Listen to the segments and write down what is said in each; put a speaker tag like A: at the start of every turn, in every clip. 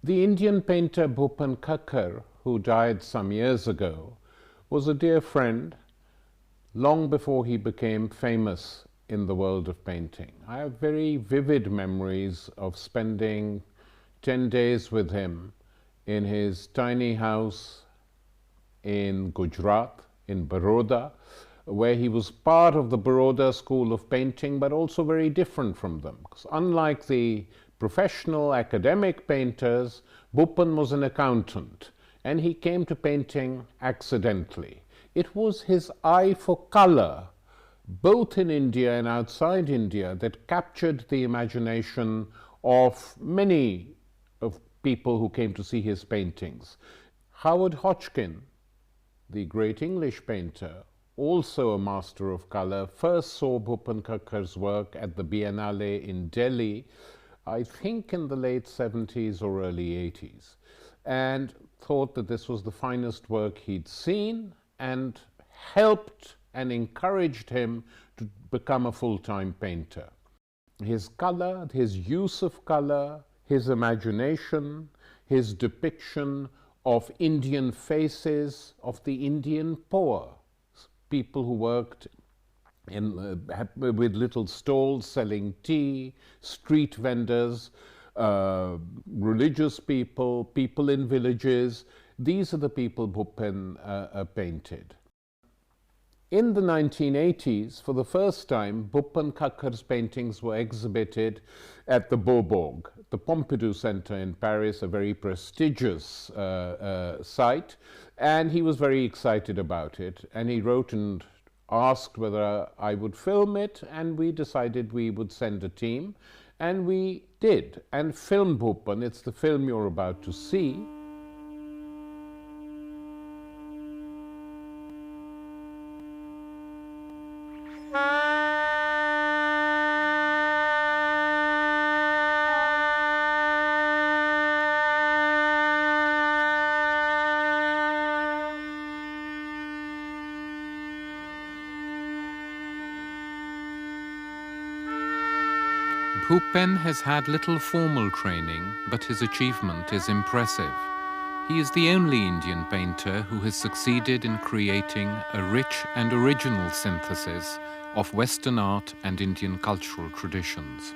A: The Indian painter BHUPEN KHAKHAR, who died some years ago, was a dear friend long before he became famous in the world of painting. I have very vivid memories of spending 10 days with him in his tiny house in Gujarat, in Baroda, where he was part of the Baroda school of painting, but also very different from them. Because unlike the professional academic painters, BHUPEN was an accountant, and he came to painting accidentally. It was his eye for color, both in India and outside India, that captured the imagination of many of people who came to see his paintings. Howard Hodgkin, the great English painter, also a master of color, first saw BHUPEN KHAKHAR's work at the Biennale in Delhi, I think in the late 70s or early 80s, and thought that this was the finest work he'd seen and helped and encouraged him to become a full-time painter. His color, his use of color, his imagination, his depiction of Indian faces, of the Indian poor, people who worked with little stalls selling tea, street vendors, religious people, people in villages. These are the people BHUPEN painted. In the 1980s, for the first time, BHUPEN KHAKHAR's paintings were exhibited at the Beaubourg, the Pompidou Center in Paris, a very prestigious site, and he was very excited about it, and he wrote and asked whether I would film it, and we decided we would send a team, and we did, and filmed BHUPEN. It's the film you're about to see.
B: BHUPEN has had little formal training, but his achievement is impressive. He is the only Indian painter who has succeeded in creating a rich and original synthesis of Western art and Indian cultural traditions.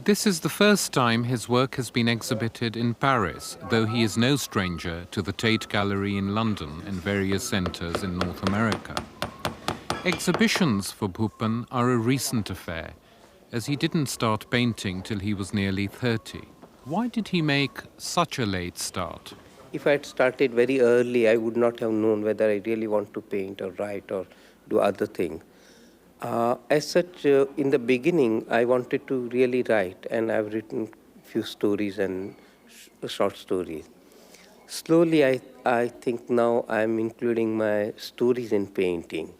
B: This is the first time his work has been exhibited in Paris, though he is no stranger to the Tate Gallery in London and various centres in North America. Exhibitions for BHUPEN are a recent affair, as he didn't start painting till he was nearly 30. Why did he make such a late start?
C: If I had started very early, I would not have known whether I really want to paint or write or do other things. As such, in the beginning, I wanted to really write, and I've written a few stories and short stories. Slowly, I think now I'm including my stories in painting,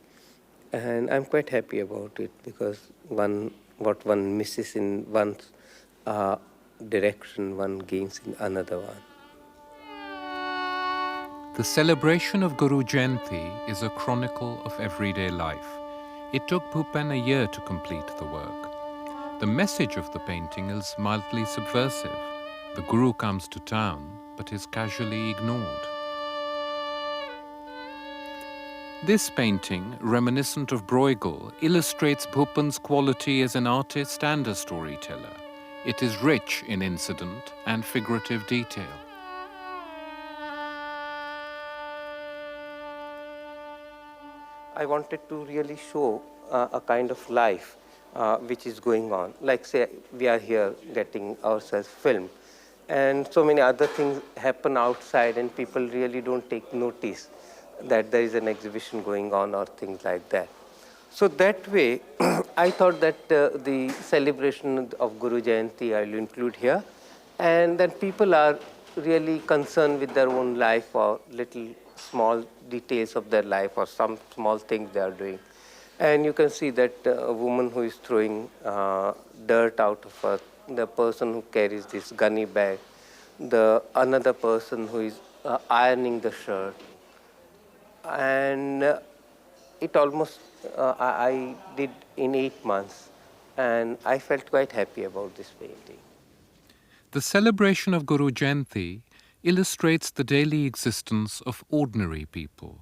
C: and I'm quite happy about it, because what one misses in one's direction, one gains in another one.
B: The celebration of Guru Jayanti is a chronicle of everyday life. It took BHUPEN a year to complete the work. The message of the painting is mildly subversive. The Guru comes to town, but is casually ignored. This painting, reminiscent of Bruegel, illustrates BHUPEN's quality as an artist and a storyteller. It is rich in incident and figurative detail.
C: I wanted to really show a kind of life which is going on. Like, say, we are here getting ourselves filmed, and so many other things happen outside, and people really don't take notice that there is an exhibition going on or things like that. So that way, I thought that the celebration of Guru Jayanti I will include here, and then people are really concerned with their own life or little small details of their life or some small things they are doing. And you can see that a woman who is throwing dirt out of her, the person who carries this gunny bag, the another person who is ironing the shirt, and it almost I did in 8 months, and I felt quite happy about this painting.
B: The celebration of Guru Jayanti illustrates the daily existence of ordinary people,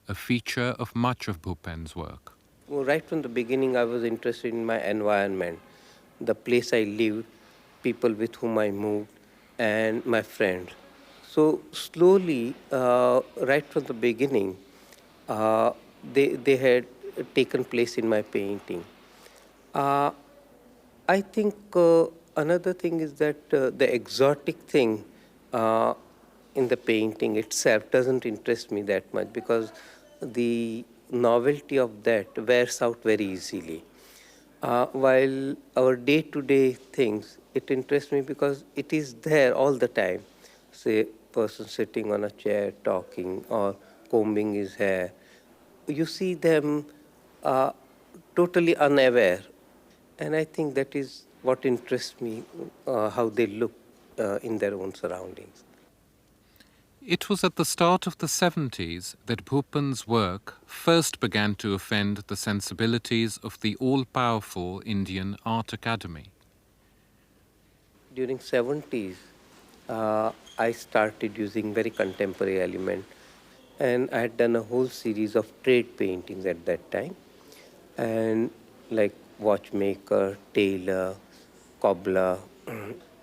B: a feature of much of Bhupen's work.
C: Well, right from the beginning, I was interested in my environment, the place I lived, people with whom I moved, and my friends. So slowly, right from the beginning, they had taken place in my painting. Uh, I think another thing is that the exotic thing uh, in the painting itself doesn't interest me that much, because the novelty of that wears out very easily. While our day-to-day things, it interests me because it is there all the time. Say, person sitting on a chair talking or combing his hair. You see them uh, totally unaware, and I think that is what interests me, how they look in their own surroundings.
B: It was at the start of the 70s that Bhupen's work first began to offend the sensibilities of the all-powerful Indian Art Academy.
C: During 70s, I started using very contemporary element, and I had done a whole series of trade paintings at that time, and like watchmaker, tailor, cobbler.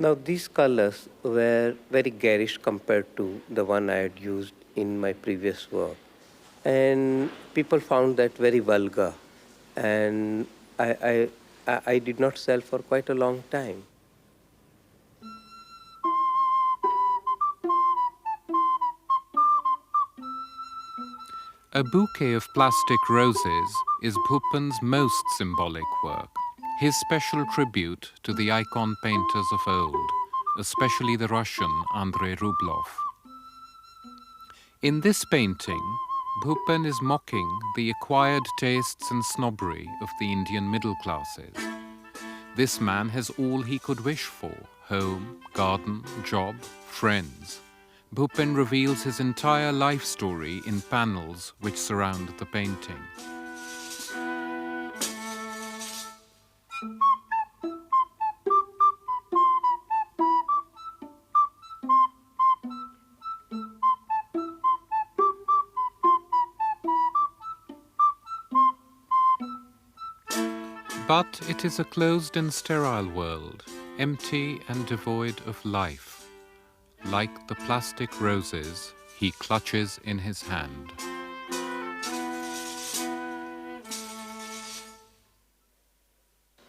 C: Now these colors were very garish compared to the one I had used in my previous work, and people found that very vulgar, and I did not sell for quite a long time.
B: A bouquet of plastic roses is Bhupen's most symbolic work, his special tribute to the icon painters of old, especially the Russian Andrei Rublev. In this painting, Bhupen is mocking the acquired tastes and snobbery of the Indian middle classes. This man has all he could wish for: home, garden, job, friends. Bhupen reveals his entire life story in panels which surround the painting. But it is a closed and sterile world, empty and devoid of life. Like the plastic roses he clutches in his hand.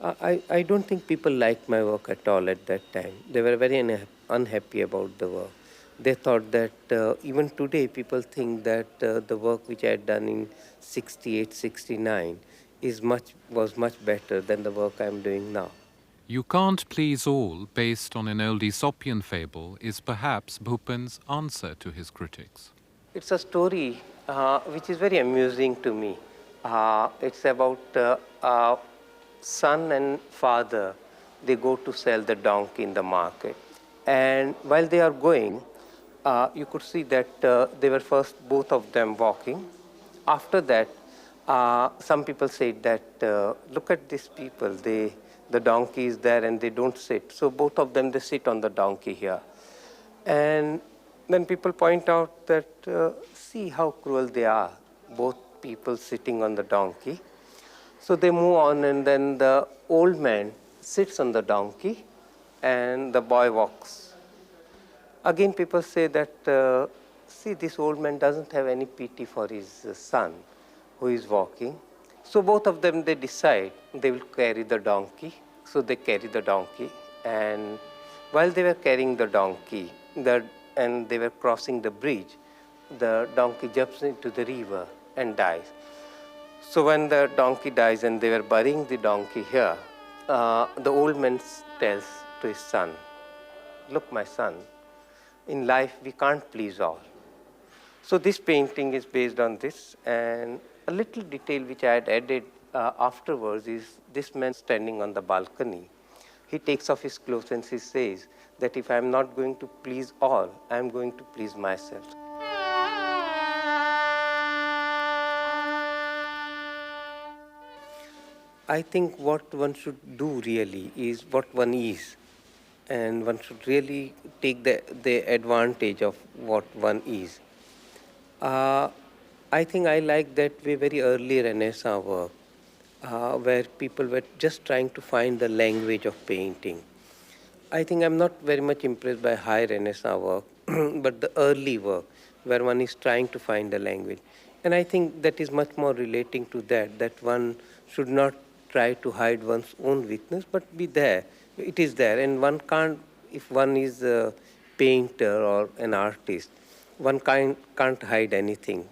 C: I don't think people liked my work at all at that time. They were very unhappy about the work. They thought that even today people think that the work which I had done in 68, 69 was much better than the work I am doing now.
B: You Can't Please All, based on an old Aesopian fable, is perhaps Bhupen's answer to his critics.
C: It's a story which is very amusing to me. It's about son and father. They go to sell the donkey in the market. And while they are going, you could see that they were first both of them walking. After that, some people said that, look at these people, the donkey is there and they don't sit. So both of them, they sit on the donkey here. And then people point out that, see how cruel they are, both people sitting on the donkey. So they move on, and then the old man sits on the donkey and the boy walks. Again, people say that, see, this old man doesn't have any pity for his son who is walking. So both of them, they decide they will carry the donkey. So they carry the donkey, and while they were carrying the donkey and they were crossing the bridge, the donkey jumps into the river and dies. So when the donkey dies and they were burying the donkey here, the old man tells to his son, look, my son, in life we can't please all. So this painting is based on this, and a little detail which I had added afterwards is this man standing on the balcony. He takes off his clothes and he says that if I am not going to please all, I am going to please myself. I think what one should do really is what one is, and one should really take the advantage of what one is. I think I like that way very early Renaissance work, where people were just trying to find the language of painting. I think I'm not very much impressed by high Renaissance work, but the early work, where one is trying to find the language. And I think that is much more relating to that one should not try to hide one's own weakness, but be there. It is there, and one can't, if one is a painter or an artist, one can't hide anything.